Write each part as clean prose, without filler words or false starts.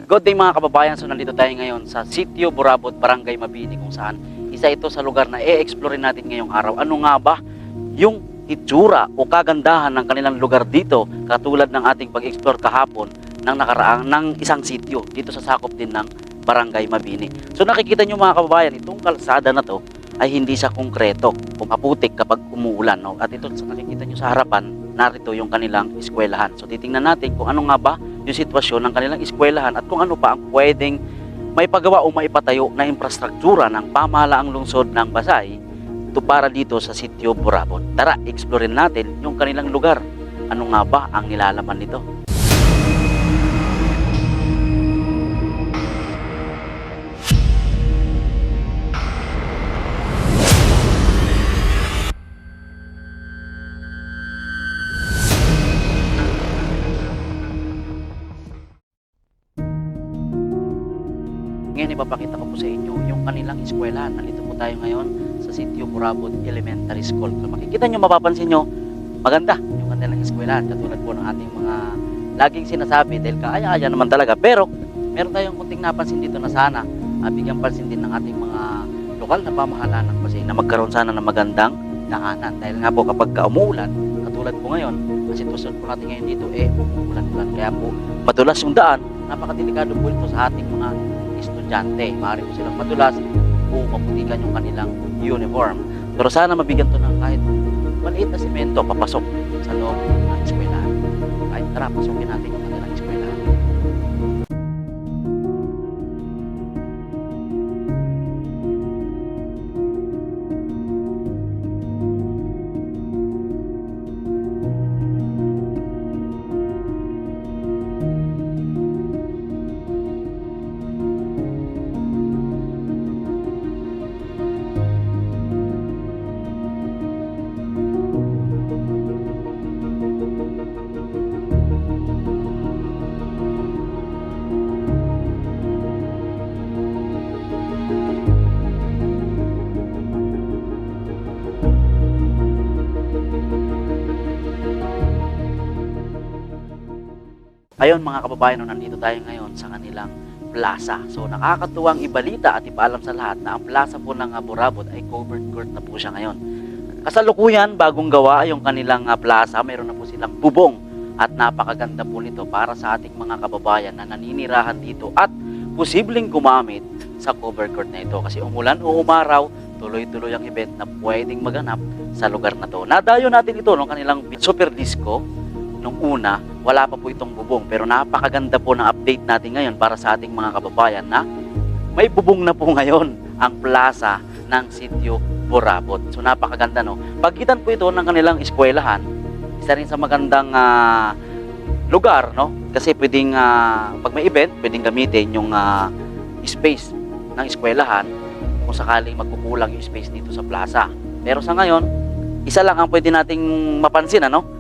Good day mga kababayan, so nandito tayo ngayon sa Sitio Burabot, Barangay Mabini, kung saan isa ito sa lugar na i-explore natin ngayong araw. Ano nga ba yung itsura o kagandahan ng kanilang lugar dito, katulad ng ating pag-explore kahapon ng nakaraang ng isang sitio dito sa sakop din ng Barangay Mabini. So nakikita nyo mga kababayan, itong kalsada na to ay hindi siya konkreto, pumaputik kapag umuulan, no? At ito nakikita nyo sa harapan, narito yung kanilang eskwelahan. So titingnan natin kung ano nga ba yung sitwasyon ng kanilang eskwelahan at kung ano pa ang pwedeng may pagawa o maipatayo na infrastruktura ng pamahalaang lungsod ng Pasay ito para dito sa Sitio Burabot. Tara, explorein natin yung kanilang lugar. Ano nga ba ang nilalaman nito? Ngayon ipapakita ko po sa inyo yung kanilang eskwelahan. Nandito po tayo ngayon sa Sitio Burabot Elementary School. Kung makikita nyo, mapapansin nyo, maganda yung kanilang eskwelahan. Katulad po ng ating mga laging sinasabi dahil kaaya-aya naman talaga. Pero meron tayong kunting napansin dito na sana bigyan pansin din ng ating mga lokal na pamahalaan ng Pasay na magkaroon sana ng magandang daanan. Dahil nga po kapag umuulan, katulad po ngayon, ang sitwasyon po natin ngayon dito umulan-ulan. Kaya po madulas yung daan, napakadelikado po ito sa ating mga estudyante. Maaari po silang madulas o maputikan yung kanilang uniform. Pero sana mabigyan to ng kahit maliit na semento papasok sa loob ng eskwelahan. Kahit tara, pasukin natin yung kanilang eskwelahan. Ayun mga kababayan, nandito tayo ngayon sa kanilang plaza. So nakakatuwang ibalita at ipaalam sa lahat na ang plaza po ng Burabot ay covered court na po siya ngayon. Kasalukuyan, bagong gawa yung kanilang plaza. Mayroon na po silang bubong at napakaganda po nito para sa ating mga kababayan na naninirahan dito at posibleng gumamit sa cover court na ito. Kasi umulan o umaraw, tuloy-tuloy ang event na pwedeng maganap sa lugar na to. Nadayo natin ito ng kanilang super disco. Nung una, wala pa po itong bubong, pero napakaganda po ng update natin ngayon para sa ating mga kababayan na may bubong na po ngayon ang plaza ng Sitio Burabot. So napakaganda, no? Pagitan po ito ng kanilang eskwelahan, isa rin sa magandang lugar, no? Kasi pwedeng pag may event, pwedeng gamitin yung space ng eskwelahan kung sakaling magkukulang yung space dito sa plaza. Pero sa ngayon, isa lang ang pwede nating mapansin, ano?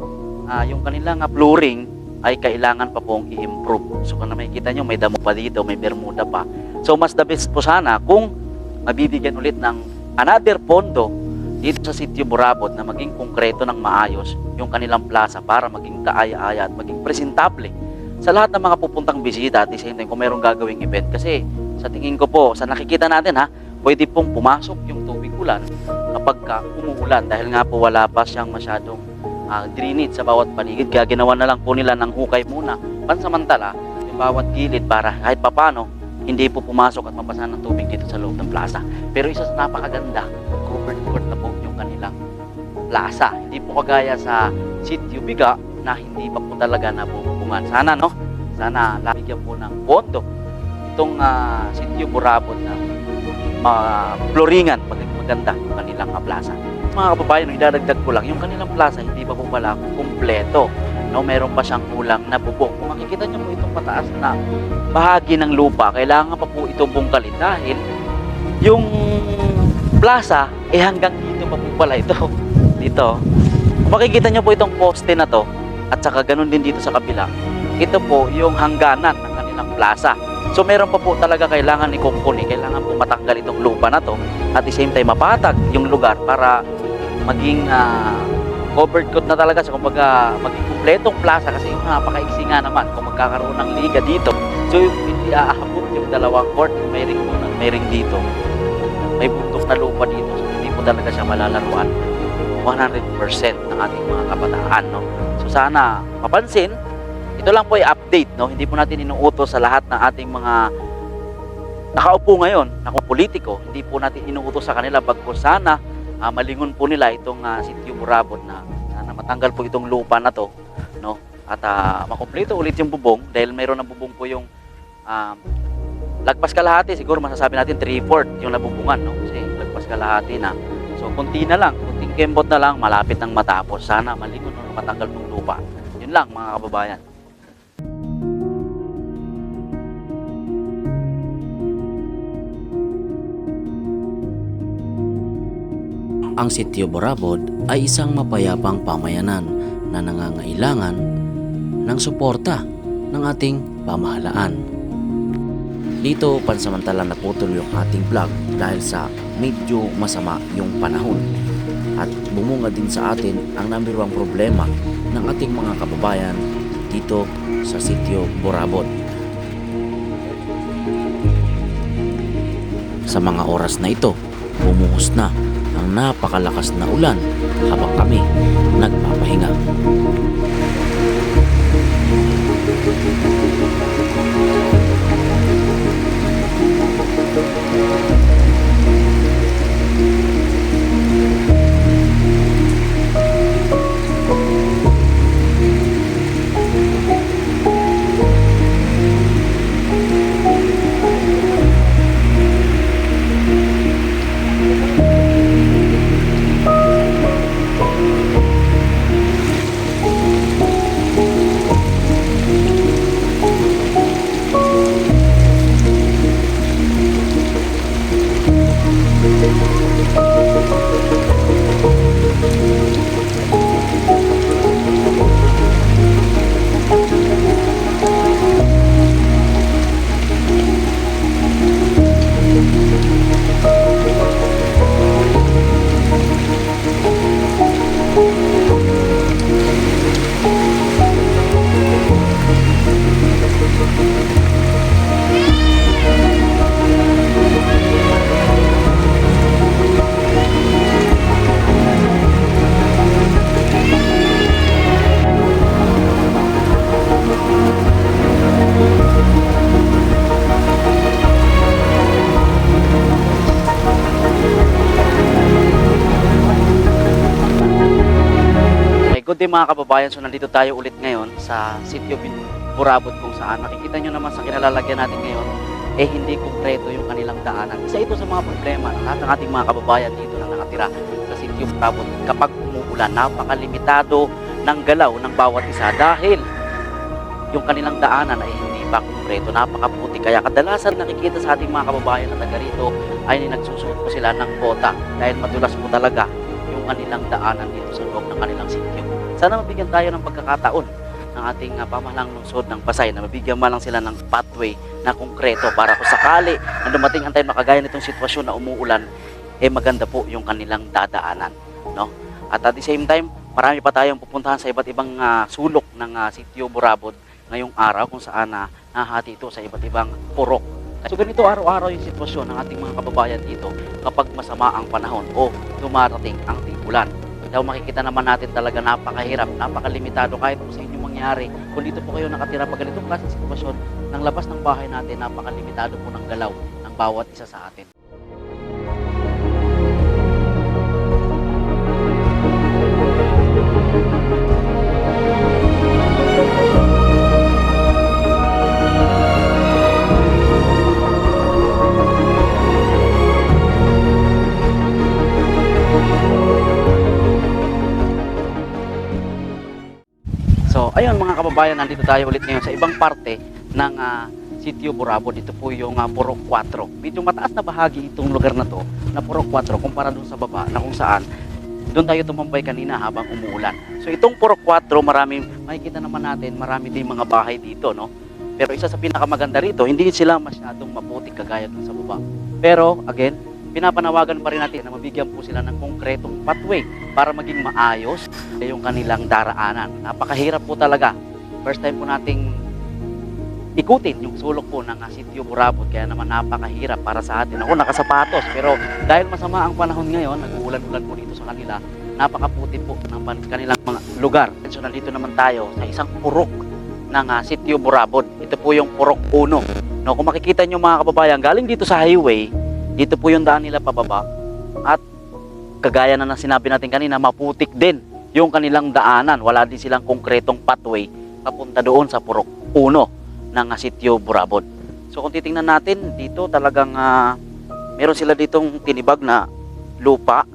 Yung kanilang flooring ay kailangan pa pong i-improve. So kung makikita nyo, may damo pa dito, may bermuda pa. So mas the best po sana kung mabibigyan ulit ng another pondo dito sa Sitio Burabot na maging konkreto ng maayos yung kanilang plaza para maging kaaya-aya at maging presentable sa lahat ng mga pupuntang bisita at the same time kung mayroong gagawing event. Kasi sa tingin ko po, sa nakikita natin pwede pong pumasok yung tubig ulan kapag umuulan dahil nga po wala pa siyang masyadong drainage sa bawat paligid. Kaya ginawa na lang po nila ng hukay muna pansamantala yung bawat gilid para kahit papano hindi po pumasok at mapasa ng tubig dito sa loob ng plaza. Pero isa sa napakaganda, covered court na po yung kanilang plaza. Hindi po kagaya sa Sitio Biga na hindi pa po talaga nabubungan. Sana, no? Sana labigyan po ng pondo itong Sitio Burabot na floringan, maganda yung kanilang plaza. Mga kababayan, idadagdag ko lang, yung kanilang plaza hindi pa po pala kumpleto. No, meron pa siyang kulang na bubong. Kung makikita niyo po itong mataas na bahagi ng lupa, kailangan pa po ito bungkalin dahil yung plaza hanggang dito pa po pala ito. Dito. Kung makikita niyo po itong poste na to at saka ganun din dito sa kabila, ito po yung hangganan ng kanilang plaza. So meron pa po talaga kailangan i-kumpuni, kailangan po matanggal itong lupa na to at the same time mapatag yung lugar para maging covered court na talaga siya, kumbaga maging kumpletong plaza kasi yung napakaiksi nga naman kung magkakaroon ng liga dito. So hindi aabot yung dalawang court, may ring doon at may ring dito. May bundok na lupa dito, so hindi po talaga siya malalaruan 100% ng ating mga kabataan, no? So sana mapansin, ito lang po ay update, no? Hindi po natin inuutos sa lahat ng ating mga nakaupo ngayon, na politiko, hindi po natin inuutos sa kanila, bagkus sana malingon po nila itong Sitio Burabod na sana matanggal po itong lupa na to, no? At makumpleto ulit yung bubong dahil mayroon ng bubong po yung lagpas kalahati, siguro masasabi natin 3/4 yung nabubungan, no? Kasi lagpas kalahati na. So kunti na lang, kunting kembot na lang, malapit nang matapos. Sana malingon no, matanggal ng lupa. Yun lang mga kababayan. Ang Sitio Burabod ay isang mapayapang pamayanan na nangangailangan ng suporta ng ating pamahalaan. Dito pansamantala naputol yung ating vlog dahil sa medyo masama yung panahon at bumunga din sa atin ang number 1 problema ng ating mga kababayan dito sa Sitio Burabod. Sa mga oras na ito, bumuhos na ang napakalakas na ulan habang kami nagpapahinga. Good day mga kababayan, so nandito tayo ulit ngayon sa Sitio Burabod kung saan makikita nyo naman sa kinalalagyan natin ngayon hindi kumpleto yung kanilang daanan. Isa ito sa mga problema ng lahat ng ating mga kababayan dito na nakatira sa Sitio Burabod. Kapag umuulan, napakalimitado ng galaw ng bawat isa dahil yung kanilang daanan ay hindi pa kumpleto, napakaputi. Kaya kadalasan nakikita sa ating mga kababayan na taga rito ay nagsusuot po sila ng bota dahil madulas po talaga yung kanilang daanan dito sa loob ng kanilang sitio. Sana mabigyan tayo ng pagkakataon ng ating pamahalang lungsod ng Pasay na mabigyan man lang sila ng pathway na konkreto para kung sakali na dumating ang time na kagaya nitong sitwasyon na umuulan, maganda po yung kanilang dadaanan, no? At at the same time, marami pa tayong pupuntahan sa iba't ibang sulok ng Sitio Burabod ngayong araw kung saan nahati ito sa iba't ibang purok. So ganito araw-araw yung sitwasyon ng ating mga kababayan dito kapag masama ang panahon o dumarating ang tigulan. Kaya makikita naman natin talaga napakahirap, napakalimitado kahit po sa inyo mangyari. Kung dito po kayo nakatira pag ganitong klaseng sitwasyon, ng labas ng bahay natin, napakalimitado po ng galaw ng bawat isa sa atin. So, ayun mga kababayan, nandito tayo ulit ngayon sa ibang parte ng Sitio Burabod. Dito po yung Purok 4. Medyo mataas na bahagi itong lugar na to, na Purok 4, kumpara dun sa baba na kung saan doon tayo tumambay kanina habang umuulan. So, itong Purok 4, makikita naman natin, marami din mga bahay dito, no? Pero isa sa pinakamaganda rito, hindi sila masyadong maputik kagaya dun sa baba. Pero, again, pinapanawagan pa rin natin na mabigyan po sila ng konkretong pathway para maging maayos yung kanilang daraanan. Napakahirap po talaga. First time po nating ikutin yung sulok po ng Sitio Burabod, kaya naman napakahirap para sa atin. Ako nakasapatos, pero dahil masama ang panahon ngayon, nag-uulan-ulan po dito sa kanila, napakaputi po ng kanilang mga lugar. So nandito naman tayo sa isang purok ng Sitio Burabod. Ito po yung Purok 1. No, kung makikita nyo mga kababayan, galing dito sa highway, dito po yung daan nila pababa, at kagaya na sinabi natin kanina, maputik din yung kanilang daanan. Wala din silang konkretong pathway papunta doon sa Purok 1 ng Sitio Burabod. So kung titingnan natin dito, talagang meron sila ditong tinibag na lupa,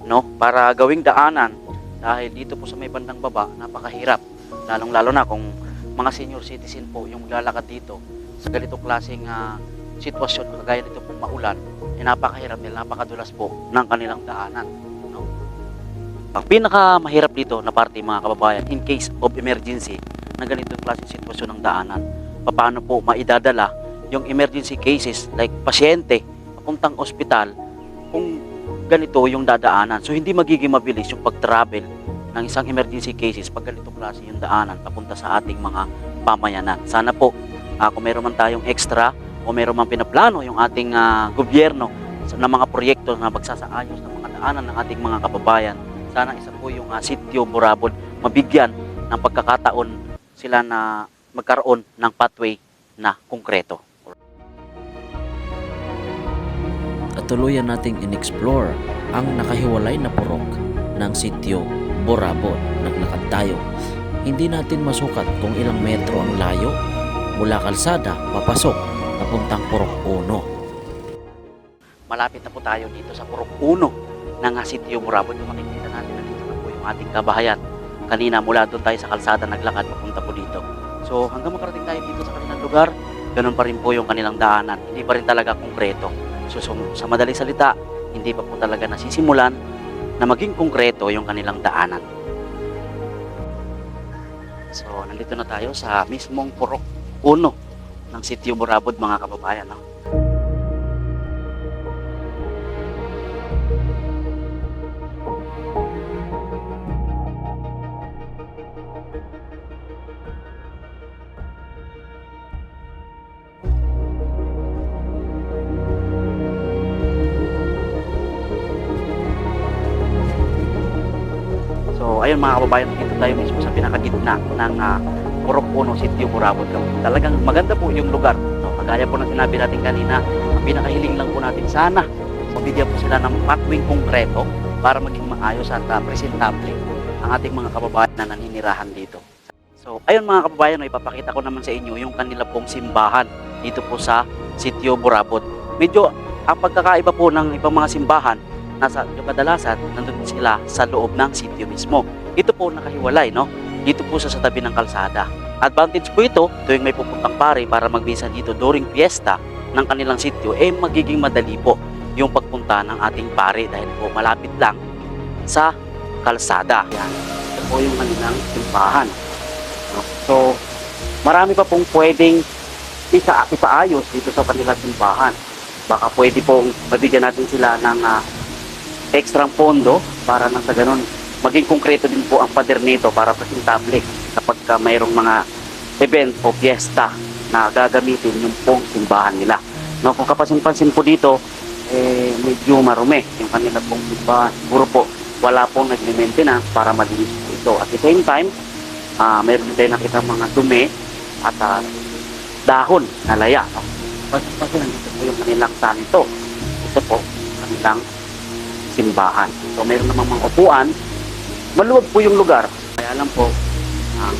no, para gawing daanan, dahil dito po sa may bandang baba napakahirap, lalong-lalo na kung mga senior citizen po yung lalakad dito sa ganitong klaseng sitwasyon, kagaya nito pong maulan, napakahirap nila, napakadulas po ng kanilang daanan, no? Ang pinaka mahirap dito na parte mga kababayan, in case of emergency na ganitong klaseng sitwasyon ng daanan, paano po maidadala yung emergency cases like pasyente papuntang ospital kung ganito yung dadaanan. So hindi magiging mabilis yung pag-travel ng isang emergency cases pag ganitong klase yung daanan papunta sa ating mga pamayanan. Sana po kung meron man tayong extra o meron man pinaplano yung ating gobyerno na mga proyekto na magsasaayos ng mga daanan ng ating mga kababayan, sana isa po yung Sitio Burabod mabigyan ng pagkakataon sila na magkaroon ng pathway na konkreto. At tuluyan nating in-explore ang nakahiwalay na purok ng Sitio Burabod. Naglakad tayo. Hindi natin masukat kung ilang metro ang layo mula kalsada papasok papuntang Purok 1. Malapit na po tayo dito sa Purok 1 ng Sitio Burabod. Yung makikita natin na dito na po yung ating kabahayan. Kanina mula doon tayo sa kalsada naglakad papunta po dito. So hanggang makarating tayo dito sa kanilang lugar, ganun pa rin po yung kanilang daanan. Hindi pa rin talaga konkreto. So sa madaling salita, hindi pa po talaga nasisimulan na maging konkreto yung kanilang daanan. So nandito na tayo sa mismong Purok 1 ng Sitio Burabod mga kababayan, no? So ayun mga kababayan, dito tayo mismo sa pinakagitna ng Purok 1 Sitio Burabod. Talagang maganda po yung lugar, no? Kagaya po ng sinabi natin kanina, ang pinakahiling lang po natin, sana mabigyan po sila ng pathway konkreto para maging maayos at presentable ang ating mga kababayan na naninirahan dito. So ayun mga kababayan, no, ipapakita ko naman sa inyo yung kanila pong simbahan dito po sa Sitio Burabod. Medyo ang pagkakaiba po ng ibang mga simbahan, nasa kadalasan nandun sila sa loob ng sitio mismo. Ito po nakahiwalay, no? Dito po sa tabi ng kalsada. Advantage po ito tuwing may pupuntang pari para magbisa dito during fiesta ng kanilang sitio, magiging madali po yung pagpunta ng ating pari dahil po malapit lang sa kalsada. Yan. Ito po yung kanilang simbahan, no? So marami pa pong pwedeng ipaayos dito sa kanilang simbahan. Baka pwede pong mabigyan natin sila ng extra pondo para nang sa ganun maging konkreto din po ang pader nito para presentable kapag mayroong mga event o fiesta na gagamitin yung pong simbahan nila. No, kung kapansin-pansin po dito, medyo marumi yung kanila pong simbahan. Siguro po wala pong nag-maintenance para malinis po ito. At the same time, mayroon din tayo nakita mga dumi at dahon na laya. No? Kasi nandito po yung kanilang santo. Ito po kanilang simbahan. So mayroon namang mga upuan. Maluwag po yung lugar. Kaya lang po,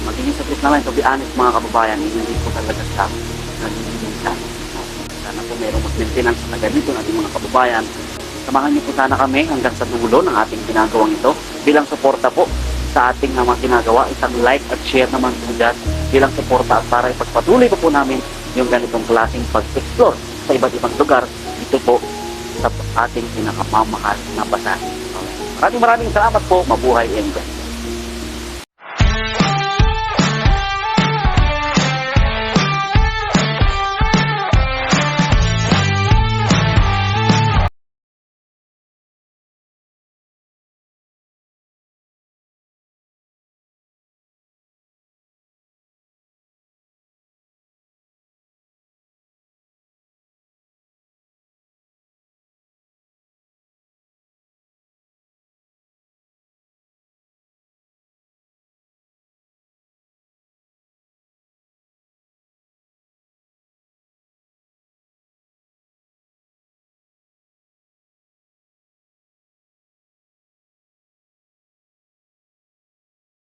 magiging saglit naman, to be honest mga kababayan, hindi po talaga sa nalilimutan. Sana po mayroong mag-maintenance na ganito natin mga kababayan. Samahan niyo po sana kami hanggang sa dulo ng ating ginagawang ito. Bilang suporta po sa ating mga ginagawa, isang like at share naman po dyan bilang suporta at para ipagpatuloy po namin yung ganitong klaseng pag-explore sa iba't ibang lugar dito po sa ating pinakamamahal na basahin. Maraming salamat po. Mabuhay and God.